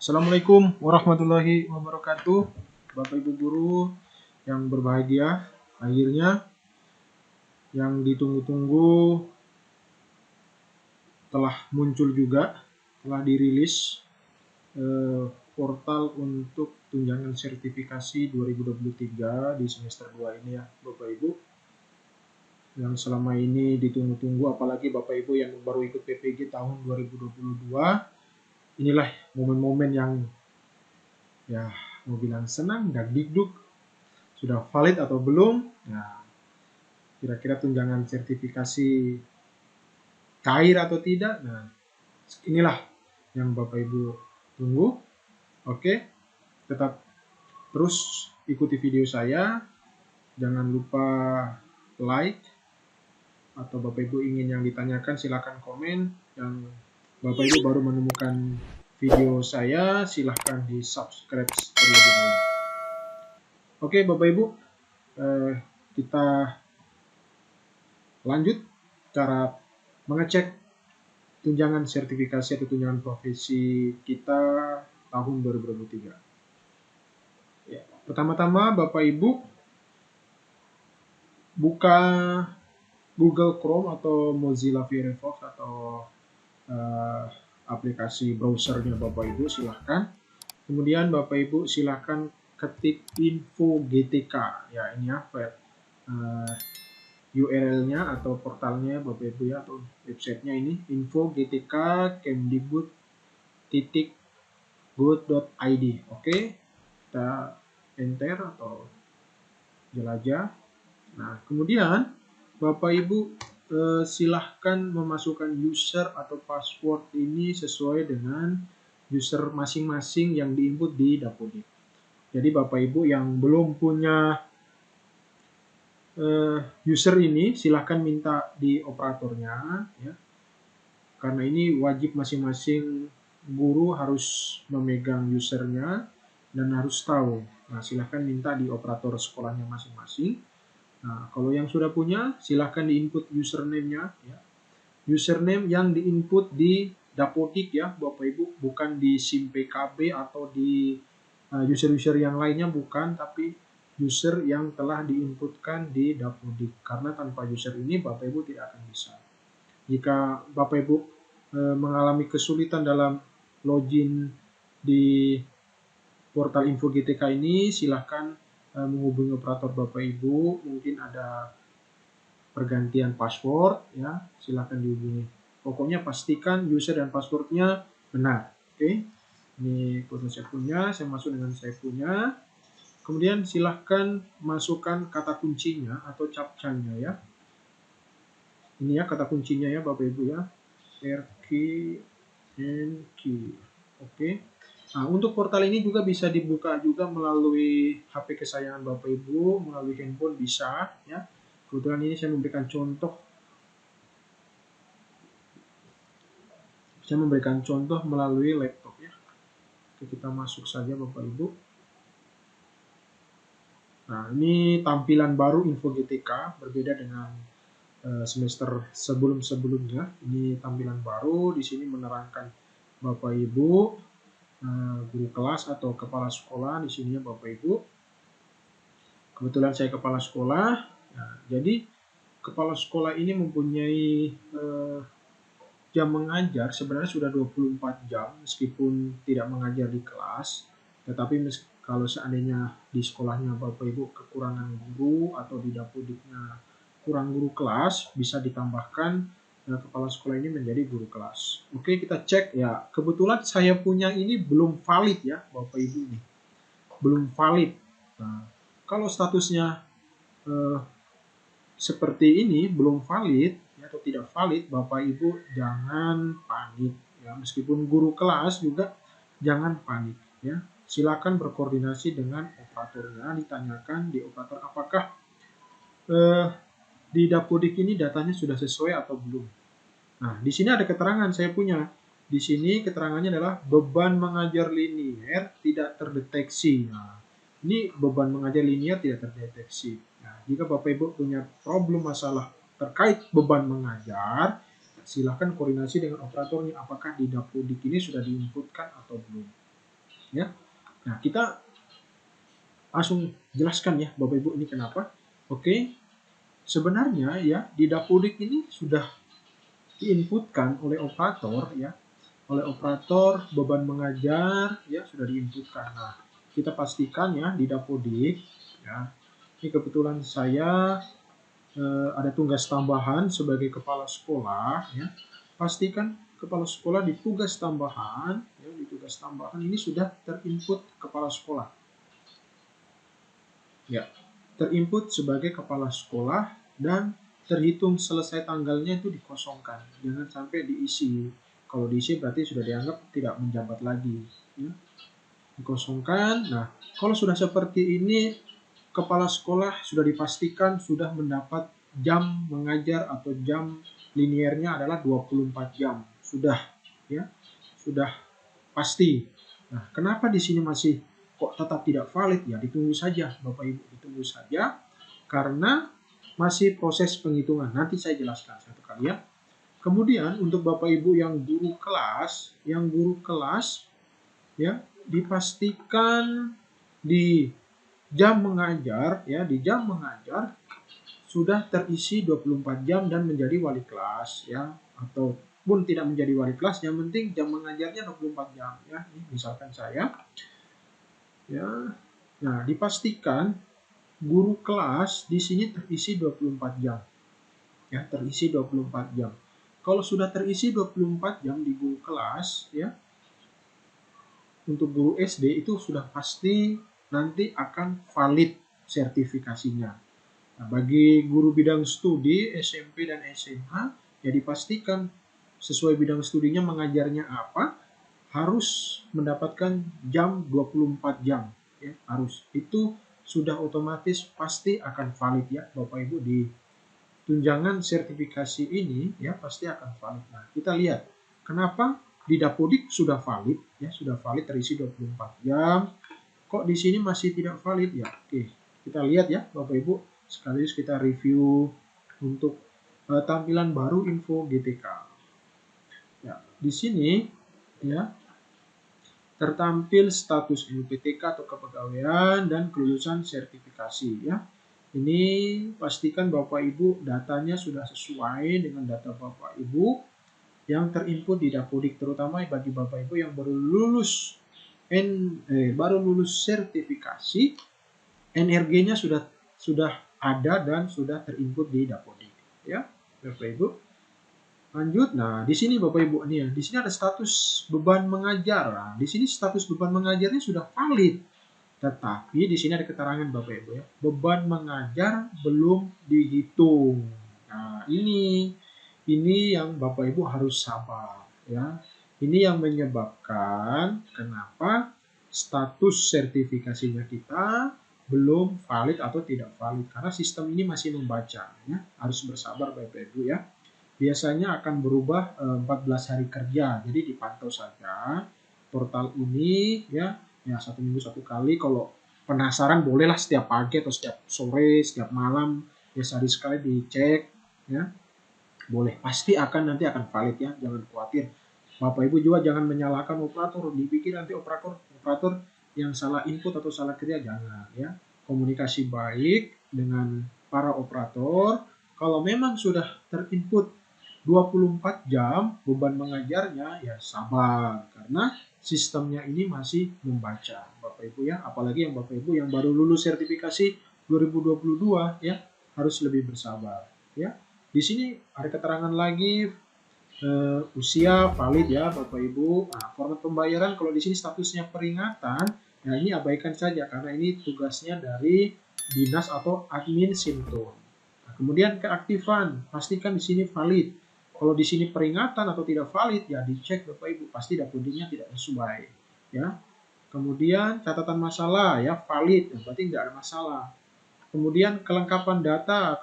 Assalamualaikum warahmatullahi wabarakatuh, Bapak Ibu guru yang berbahagia. Akhirnya yang ditunggu-tunggu telah muncul juga, telah dirilis portal untuk tunjangan sertifikasi 2023 di semester 2 ini ya Bapak Ibu. Yang selama ini ditunggu-tunggu, apalagi Bapak Ibu yang baru ikut PPG tahun 2022. Inilah momen-momen yang ya mau bilang senang, dagdikduk, sudah valid atau belum. Nah, kira-kira tunjangan sertifikasi cair atau tidak. Nah, inilah yang Bapak Ibu tunggu. Oke, tetap terus ikuti video saya. Jangan lupa like, atau Bapak Ibu ingin yang ditanyakan silakan komen. Yang Bapak Ibu baru menemukan video saya, silahkan di subscribe terlebih dahulu. Oke Bapak Ibu, kita lanjut cara mengecek tunjangan sertifikasi atau tunjangan profesi kita tahun 2023. Ya, pertama-tama Bapak Ibu buka Google Chrome atau Mozilla Firefox atau aplikasi browsernya Bapak Ibu, silahkan. Kemudian Bapak Ibu silahkan ketik info GTK. Ya, ini ya URL-nya atau portalnya Bapak Ibu ya, atau websitenya ini info GTK kemdikbud.go.id. Oke, kita enter atau jelajah. Nah, kemudian Bapak Ibu silahkan memasukkan user atau password ini sesuai dengan user masing-masing yang diinput di Dapodik. Jadi Bapak Ibu yang belum punya user ini silahkan minta di operatornya ya. Karena ini wajib masing-masing guru harus memegang usernya dan harus tahu. Nah, silahkan minta di operator sekolahnya masing-masing. Nah, kalau yang sudah punya, silahkan di-input username-nya. Ya. Username yang di-input di Dapodik ya, Bapak Ibu, bukan di SIM PKB atau di user-user yang lainnya, bukan, tapi user yang telah diinputkan di Dapodik. Karena tanpa user ini, Bapak Ibu tidak akan bisa. Jika Bapak Ibu mengalami kesulitan dalam login di portal info GTK ini, silahkan menghubungi operator Bapak Ibu, mungkin ada pergantian password ya, silahkan dihubungi. Pokoknya pastikan user dan passwordnya benar. Oke, ini foto saya punya, saya masuk dengan saya punya. Kemudian silahkan masukkan kata kuncinya atau captcha-nya ya. Ini ya kata kuncinya ya Bapak Ibu ya, RQ NQ. Oke. Nah, untuk portal ini juga bisa dibuka juga melalui HP kesayangan Bapak Ibu, melalui handphone bisa ya. Kebetulan ini saya memberikan contoh. Saya memberikan contoh melalui laptop ya. Oke, kita masuk saja Bapak Ibu. Nah, ini tampilan baru info GTK, berbeda dengan semester sebelum-sebelumnya. Ini tampilan baru, di sini menerangkan Bapak Ibu, guru kelas atau kepala sekolah, di sini ya Bapak Ibu. Kebetulan saya kepala sekolah. Nah, jadi kepala sekolah ini mempunyai jam mengajar sebenarnya sudah 24 jam meskipun tidak mengajar di kelas. Tetapi kalau seandainya di sekolahnya Bapak Ibu kekurangan guru atau di Dapodiknya kurang guru kelas, bisa ditambahkan kepala sekolah ini menjadi guru kelas. Oke, kita cek ya. Kebetulan saya punya ini belum valid ya Bapak Ibu ini. Belum valid. Nah, kalau statusnya seperti ini belum valid ya, atau tidak valid, Bapak Ibu jangan panik ya. Meskipun guru kelas juga jangan panik ya. Silakan berkoordinasi dengan operatornya, ditanyakan di operator apakah di Dapodik ini datanya sudah sesuai atau belum. Nah, di sini ada keterangan saya punya. Di sini keterangannya adalah beban mengajar linier tidak terdeteksi. Nah, ini beban mengajar linier tidak terdeteksi. Nah, jika Bapak Ibu punya problem masalah terkait beban mengajar, silahkan koordinasi dengan operatornya apakah di Dapodik ini sudah diinputkan atau belum. ya. Nah, kita langsung jelaskan ya Bapak Ibu ini kenapa. Oke, sebenarnya ya di Dapodik ini sudah diinputkan oleh operator ya, oleh operator beban mengajar ya sudah diinputkan. Nah, kita pastikan ya di Dapodik ya. Ini kebetulan saya ada tugas tambahan sebagai kepala sekolah ya. Pastikan kepala sekolah di tugas tambahan ya, di tugas tambahan ini sudah terinput kepala sekolah. Ya, terinput sebagai kepala sekolah dan terhitung selesai tanggalnya itu dikosongkan. Jangan sampai diisi. Kalau diisi berarti sudah dianggap tidak menjabat lagi. Ya. Dikosongkan. Nah, kalau sudah seperti ini, kepala sekolah sudah dipastikan sudah mendapat jam mengajar atau jam liniernya adalah 24 jam. Sudah, ya, sudah pasti. Nah, kenapa di sini masih kok tetap tidak valid? Ya, ditunggu saja, Bapak Ibu, ditunggu saja, karena masih proses penghitungan. Nanti saya jelaskan satu kali ya. Kemudian untuk Bapak Ibu yang guru kelas, ya dipastikan di jam mengajar ya, di jam mengajar sudah terisi 24 jam dan menjadi wali kelas ya, ataupun tidak menjadi wali kelas, yang penting jam mengajarnya 24 jam ya. Ini misalkan saya ya. Nah, dipastikan guru kelas di sini terisi 24 jam. Ya, terisi 24 jam. Kalau sudah terisi 24 jam di guru kelas ya, untuk guru SD itu sudah pasti nanti akan valid sertifikasinya. Nah, bagi guru bidang studi SMP dan SMA ya dipastikan sesuai bidang studinya mengajarnya apa, harus mendapatkan jam 24 jam ya, harus. Itu sudah otomatis pasti akan valid ya Bapak Ibu, di tunjangan sertifikasi ini ya pasti akan valid. Nah, kita lihat kenapa di Dapodik sudah valid ya, sudah valid terisi 24 jam. Kok di sini masih tidak valid ya? Oke, kita lihat ya Bapak Ibu, sekaligus kita review untuk tampilan baru info GTK. Ya, di sini ya tertampil status LPTK atau kepegawaian dan kelulusan sertifikasi ya. Ini pastikan Bapak Ibu datanya sudah sesuai dengan data Bapak Ibu yang terinput di Dapodik, terutama bagi Bapak Ibu yang baru lulus sertifikasi, NRG-nya sudah ada dan sudah terinput di Dapodik ya Bapak Ibu. Lanjut. Nah, di sini Bapak Ibu nih ya, di sini ada status beban mengajar. Nah, di sini status beban mengajarnya sudah valid. Tetapi di sini ada keterangan Bapak Ibu ya, beban mengajar belum dihitung. Nah, ini yang Bapak Ibu harus sabar ya. Ini yang menyebabkan kenapa status sertifikasinya kita belum valid atau tidak valid, karena sistem ini masih membaca ya. Harus bersabar Bapak Ibu ya. Biasanya akan berubah 14 hari kerja. Jadi dipantau saja portal ini ya. Ya, 1 minggu 1 kali. Kalau penasaran bolehlah setiap pagi atau setiap sore, setiap malam ya, sehari sekali dicek ya. Boleh, pasti nanti akan valid ya, jangan khawatir. Bapak Ibu juga jangan menyalahkan operator, dipikir nanti operator yang salah input atau salah kerja, jangan ya. Komunikasi baik dengan para operator. Kalau memang sudah terinput 24 jam beban mengajarnya, ya sabar, karena sistemnya ini masih membaca Bapak Ibu ya. Apalagi yang Bapak Ibu yang baru lulus sertifikasi 2022 ya, harus lebih bersabar ya. Di sini ada keterangan lagi usia valid ya Bapak Ibu. Nah, format pembayaran kalau di sini statusnya peringatan, nah ini abaikan saja karena ini tugasnya dari dinas atau admin Simton. Nah, kemudian keaktifan, pastikan di sini valid. Kalau di sini peringatan atau tidak valid, ya dicek Bapak Ibu, pasti Dapodiknya tidak sesuai ya. Kemudian catatan masalah ya valid, berarti tidak ada masalah. Kemudian kelengkapan data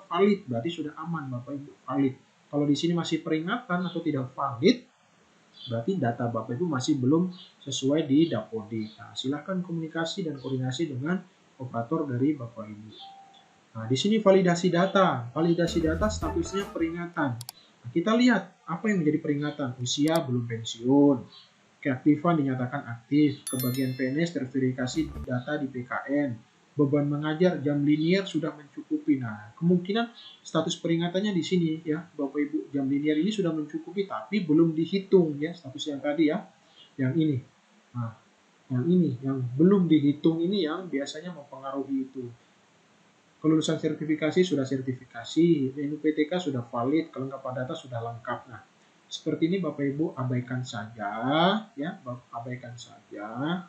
valid, berarti sudah aman Bapak Ibu, valid. Kalau di sini masih peringatan atau tidak valid, berarti data Bapak Ibu masih belum sesuai di Dapodik. Nah, silahkan komunikasi dan koordinasi dengan operator dari Bapak Ibu. Nah, di sini validasi data statusnya peringatan. Nah, kita lihat apa yang menjadi peringatan. Usia belum pensiun, Keaktifan dinyatakan aktif. Kebagian PNS terverifikasi data di PKN. Beban mengajar jam linier sudah mencukupi. Nah, kemungkinan status peringatannya di sini ya, Bapak Ibu, jam linier ini sudah mencukupi tapi belum dihitung ya, status yang tadi ya, yang ini. Nah, yang ini yang belum dihitung ini yang biasanya mempengaruhi itu. Kelulusan sertifikasi sudah sertifikasi, NUPTK sudah valid, kelengkapan data sudah lengkap. Nah, seperti ini Bapak Ibu abaikan saja ya, abaikan saja.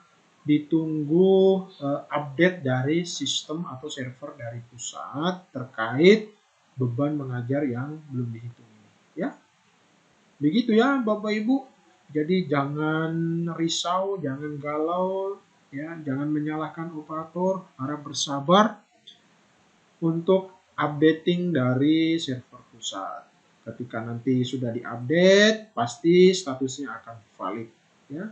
Ditunggu update dari sistem atau server dari pusat terkait beban mengajar yang belum dihitung ini ya. Begitu ya Bapak Ibu. Jadi jangan risau, jangan galau ya, jangan menyalahkan operator, harap bersabar untuk updating dari server pusat. Ketika nanti sudah diupdate, pasti statusnya akan valid. Ya.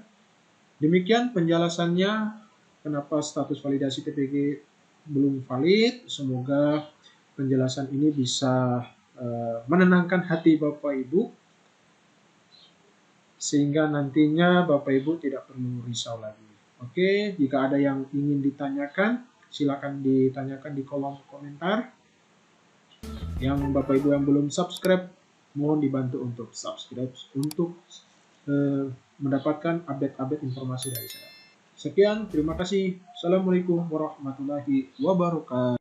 Demikian penjelasannya kenapa status validasi TPG belum valid. Semoga penjelasan ini bisa menenangkan hati Bapak Ibu, sehingga nantinya Bapak Ibu tidak perlu risau lagi. Oke, jika ada yang ingin ditanyakan, silakan ditanyakan di kolom komentar. Yang Bapak Ibu yang belum subscribe, mohon dibantu untuk subscribe untuk mendapatkan update-update informasi dari saya. Sekian, terima kasih. Assalamualaikum warahmatullahi wabarakatuh.